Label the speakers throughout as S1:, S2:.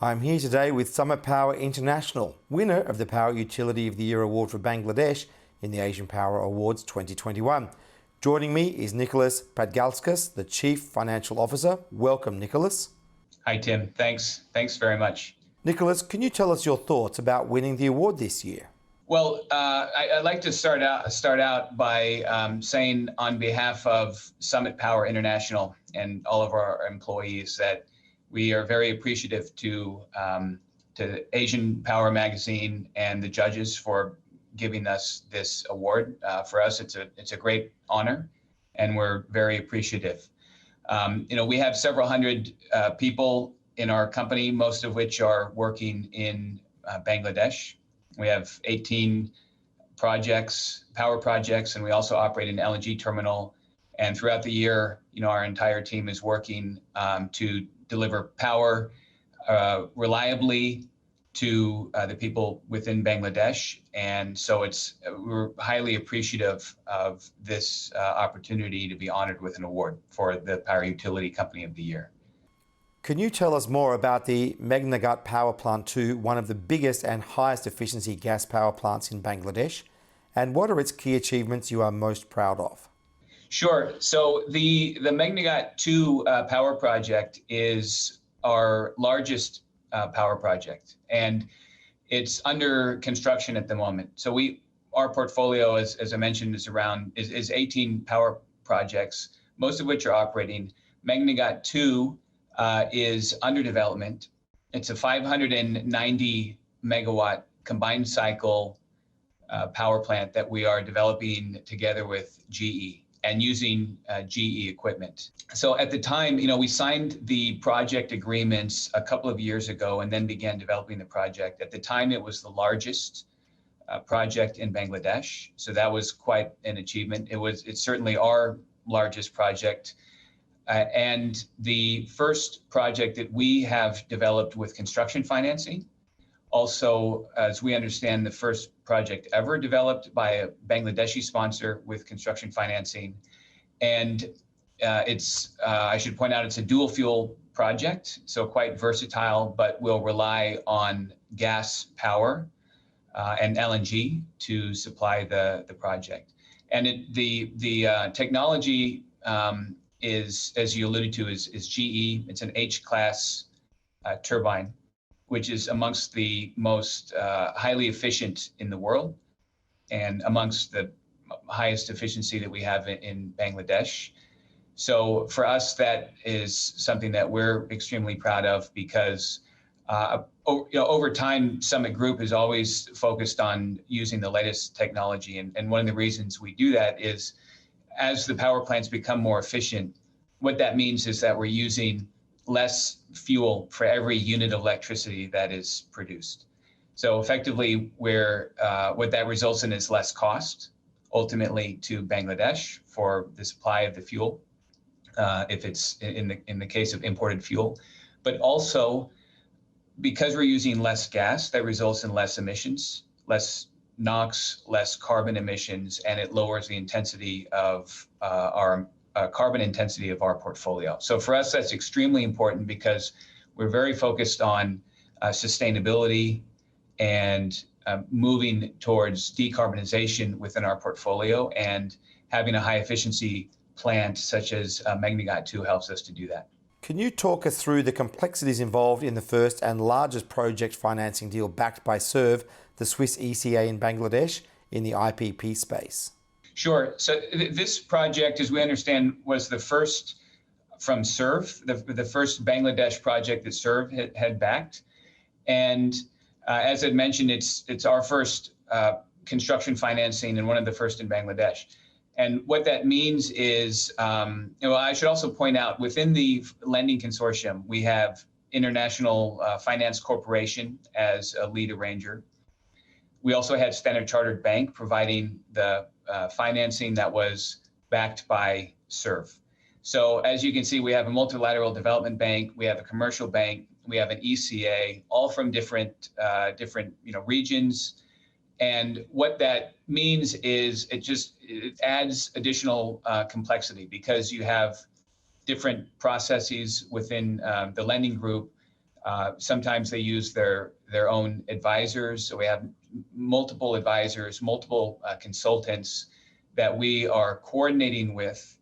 S1: I'm here today with Summit Power International, winner of the Power Utility of the Year Award for Bangladesh in the Asian Power Awards 2021. Joining me is Nicholas Padgalskas, the Chief Financial Officer. Welcome, Nicholas.
S2: Hi, Tim. Thanks very much.
S1: Nicholas, can you tell us your thoughts about winning the award this year?
S2: Well, I'd like to start out by saying on behalf of Summit Power International and all of our employees that we are very appreciative to Asian Power Magazine and the judges for giving us this award. For us, it's a great honor, and we're very appreciative. We have several hundred people in our company, most of which are working in Bangladesh. We have 18 power projects, and we also operate an LNG terminal. And throughout the year, our entire team is working to deliver power reliably to the people within Bangladesh. And so we're highly appreciative of this opportunity to be honored with an award for the Power Utility Company of the Year.
S1: Can you tell us more about the Meghnaghat Power Plant II, one of the biggest and highest efficiency gas power plants in Bangladesh? And what are its key achievements you are most proud of?
S2: Sure. So the Meghnaghat II power project is our largest power project, and it's under construction at the moment. So our portfolio, as I mentioned, is 18 power projects, most of which are operating. Meghnaghat II is under development. It's a 590 megawatt combined cycle power plant that we are developing together with GE and using GE equipment. So at the time, we signed the project agreements a couple of years ago and then began developing the project. At the time, it was the largest project in Bangladesh. So that was quite an achievement. It's certainly our largest project. And the first project that we have developed with construction financing. Also, as we understand, the first project ever developed by a Bangladeshi sponsor with construction financing. And I should point out, it's a dual fuel project, so quite versatile, but will rely on gas power and LNG to supply the project. And the technology is, as you alluded to, is GE. It's an H-class turbine, which is amongst the most highly efficient in the world and amongst the highest efficiency that we have in Bangladesh. So for us, that is something that we're extremely proud of because over time, Summit Group is always focused on using the latest technology. And one of the reasons we do that is as the power plants become more efficient, what that means is that we're using less fuel for every unit of electricity that is produced. So effectively, what that results in is less cost, ultimately to Bangladesh for the supply of the fuel, if it's in the case of imported fuel. But also, because we're using less gas, that results in less emissions, less NOx, less carbon emissions, and it lowers the intensity of our carbon intensity of our portfolio. So for us, that's extremely important because we're very focused on sustainability and moving towards decarbonization within our portfolio, and having a high efficiency plant such as Meghnaghat II helps us to do that.
S1: Can you talk us through the complexities involved in the first and largest project financing deal backed by SERV, the Swiss ECA in Bangladesh, in the IPP space?
S2: Sure. So this project, as we understand, was the first from SERV, the first Bangladesh project that SERV had backed. And as I mentioned, it's our first construction financing and one of the first in Bangladesh. And what that means is, I should also point out, within the lending consortium, we have International Finance Corporation as a lead arranger. We also had Standard Chartered Bank providing the financing that was backed by SERV. So as you can see, we have a multilateral development bank, we have a commercial bank, we have an ECA, all from different regions. And what that means is it adds additional complexity because you have different processes within the lending group Sometimes they use their own advisors. So we have multiple advisors, multiple consultants that we are coordinating with.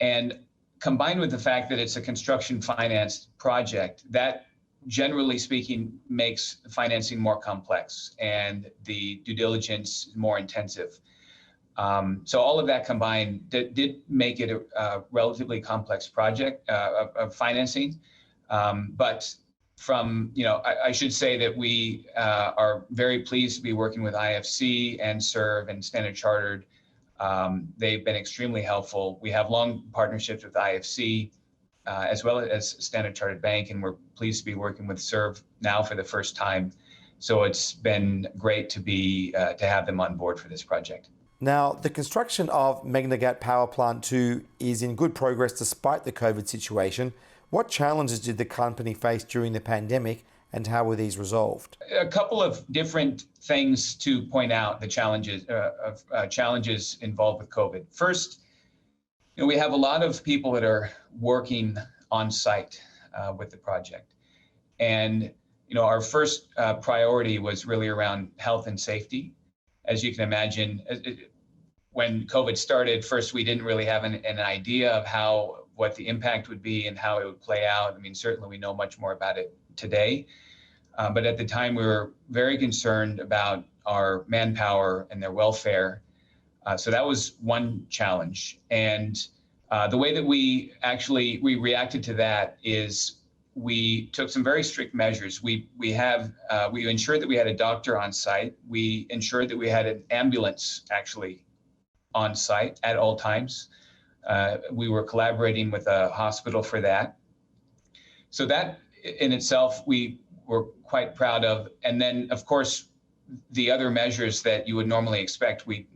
S2: And combined with the fact that it's a construction financed project, that generally speaking makes financing more complex and the due diligence more intensive. So all of that combined did make it a relatively complex project of financing. But from, I should say that we are very pleased to be working with IFC and SERV and Standard Chartered. They've been extremely helpful. We have long partnerships with IFC as well as Standard Chartered Bank, and we're pleased to be working with SERV now for the first time. So it's been great to have them on board for this project.
S1: Now, the construction of Meghnaghat Power Plant II is in good progress despite the COVID situation. What challenges did the company face during the pandemic, and how were these resolved?
S2: A couple of different things to point out, the challenges involved with COVID. First, we have a lot of people that are working on site with the project. And our first priority was really around health and safety. As you can imagine, when COVID started, first we didn't really have an idea of what the impact would be and how it would play out. I mean, certainly we know much more about it today. But at the time, we were very concerned about our manpower and their welfare. So that was one challenge. And the way that we reacted to that is we took some very strict measures. We ensured that we had a doctor on site. We ensured that we had an ambulance actually on site at all times. We were collaborating with a hospital for that. So that in itself, we were quite proud of. And then, of course, the other measures that you would normally expect, we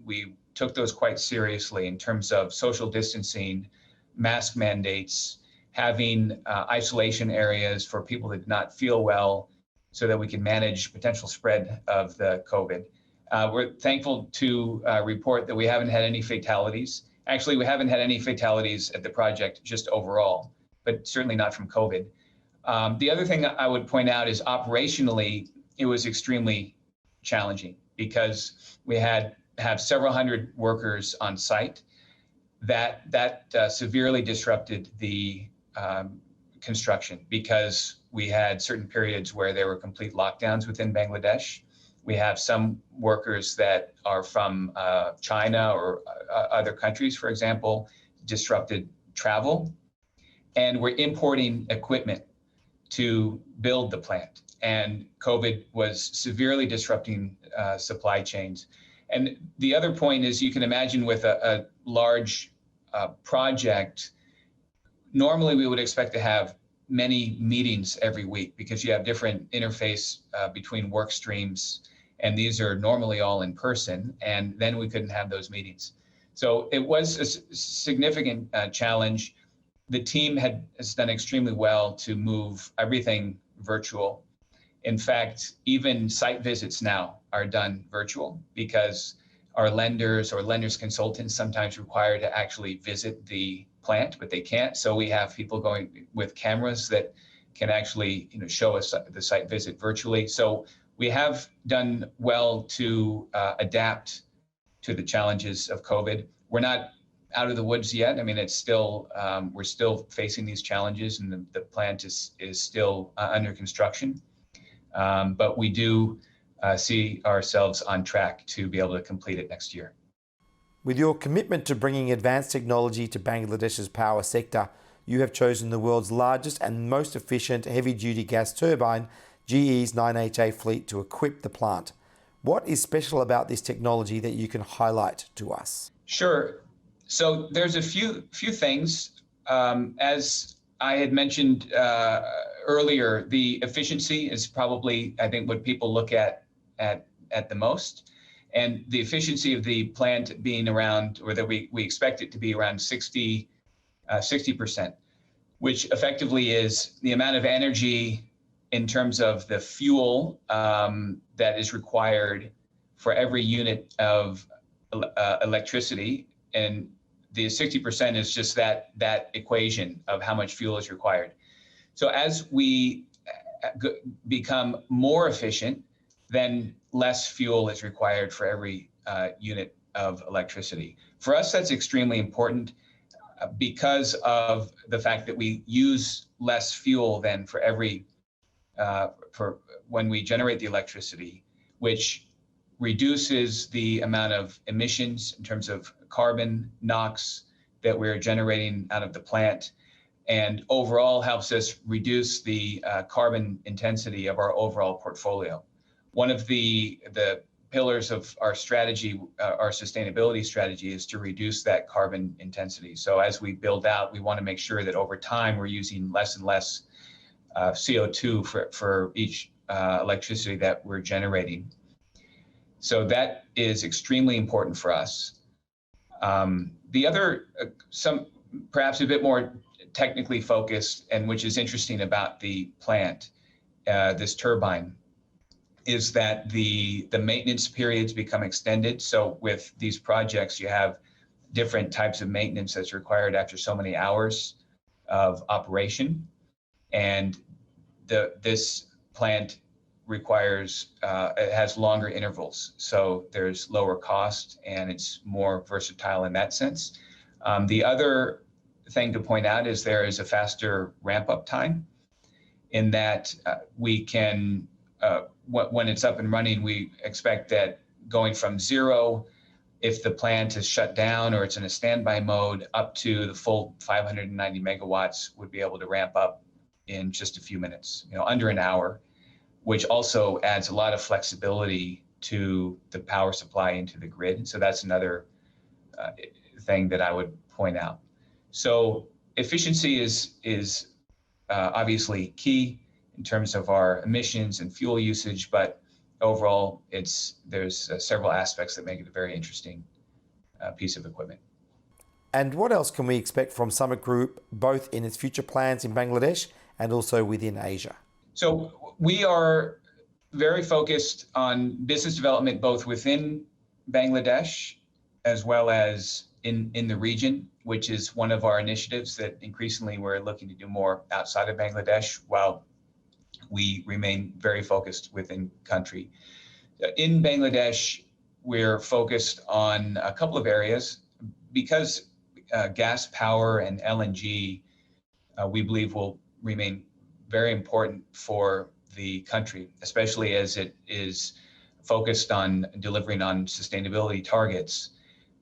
S2: took those quite seriously in terms of social distancing, mask mandates, having isolation areas for people that did not feel well so that we can manage potential spread of the COVID. We're thankful to report that we haven't had any fatalities. Actually, we haven't had any fatalities at the project just overall, but certainly not from COVID. The other thing I would point out is operationally, it was extremely challenging because we have several hundred workers on site. That severely disrupted the construction because we had certain periods where there were complete lockdowns within Bangladesh. We have some workers that are from China or other countries, for example, disrupted travel. And we're importing equipment to build the plant. And COVID was severely disrupting supply chains. And the other point is, you can imagine with a large project, normally we would expect to have many meetings every week because you have different interface between work streams, and these are normally all in person, and then we couldn't have those meetings. So it was a significant challenge. The team has done extremely well to move everything virtual. In fact, even site visits now are done virtual because our lenders or lenders consultants sometimes require to actually visit the plant, but they can't. So we have people going with cameras that can actually show us the site visit virtually. So we have done well to adapt to the challenges of COVID. We're not out of the woods yet. I mean, it's still, we're still facing these challenges, and the plant is still under construction. But we do see ourselves on track to be able to complete it next year.
S1: With your commitment to bringing advanced technology to Bangladesh's power sector, you have chosen the world's largest and most efficient heavy-duty gas turbine, GE's 9HA fleet, to equip the plant. What is special about this technology that you can highlight to us?
S2: Sure. So there's a few things. As I had mentioned earlier, the efficiency is probably, I think, what people look at the most. And the efficiency of the plant being around, or that we expect it to be around 60%, which effectively is the amount of energy in terms of the fuel that is required for every unit of electricity. And the 60% is just that equation of how much fuel is required. So as we become more efficient, then less fuel is required for every unit of electricity. For us, that's extremely important because of the fact that we use less fuel than for every for when we generate the electricity, which reduces the amount of emissions in terms of carbon, NOx that we're generating out of the plant, and overall helps us reduce the carbon intensity of our overall portfolio. One of the pillars of our strategy, our sustainability strategy, is to reduce that carbon intensity. So as we build out, we want to make sure that over time we're using less and less CO2 for each electricity that we're generating. So that is extremely important for us. The other, some perhaps a bit more technically focused, and which is interesting about the plant, this turbine, is that the maintenance periods become extended. So with these projects, you have different types of maintenance that's required after so many hours of operation. And this plant requires, it has longer intervals. So there's lower cost and it's more versatile in that sense. The other thing to point out is there is a faster ramp up time in that we can, when it's up and running, we expect that going from zero, if the plant is shut down or it's in a standby mode, up to the full 590 megawatts would be able to ramp up in just a few minutes, under an hour, which also adds a lot of flexibility to the power supply into the grid. So that's another thing that I would point out. So efficiency is obviously key in terms of our emissions and fuel usage, but overall, there's several aspects that make it a very interesting piece of equipment.
S1: And what else can we expect from Summit Group, both in its future plans in Bangladesh and also within Asia?
S2: So we are very focused on business development, both within Bangladesh as well as in the region, which is one of our initiatives that increasingly we're looking to do more outside of Bangladesh, while we remain very focused within country. In Bangladesh, we're focused on a couple of areas because gas power and LNG, we believe will remain very important for the country, especially as it is focused on delivering on sustainability targets.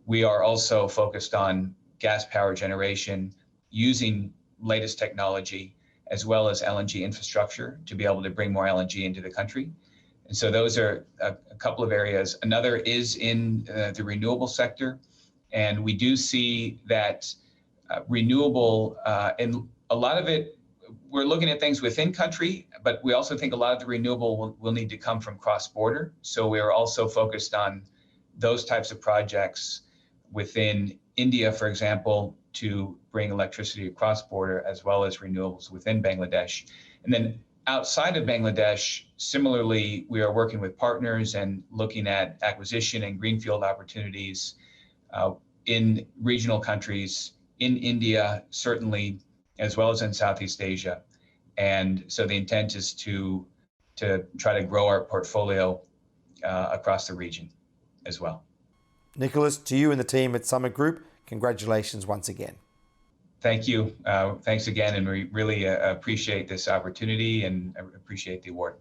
S2: We are also focused on gas power generation using latest technology as well as LNG infrastructure to be able to bring more LNG into the country. And so those are a couple of areas. Another is in the renewable sector. And we do see that renewable, and a lot of it, we're looking at things within country, but we also think a lot of the renewable will need to come from cross-border. So we are also focused on those types of projects within India, for example, to bring electricity across border, as well as renewables within Bangladesh. And then outside of Bangladesh, similarly, we are working with partners and looking at acquisition and greenfield opportunities in regional countries, in India, certainly, as well as in Southeast Asia. And so the intent is to try to grow our portfolio across the region as well.
S1: Nicholas, to you and the team at Summit Group, congratulations once again.
S2: Thank you. Thanks again, and we really appreciate this opportunity and appreciate the award.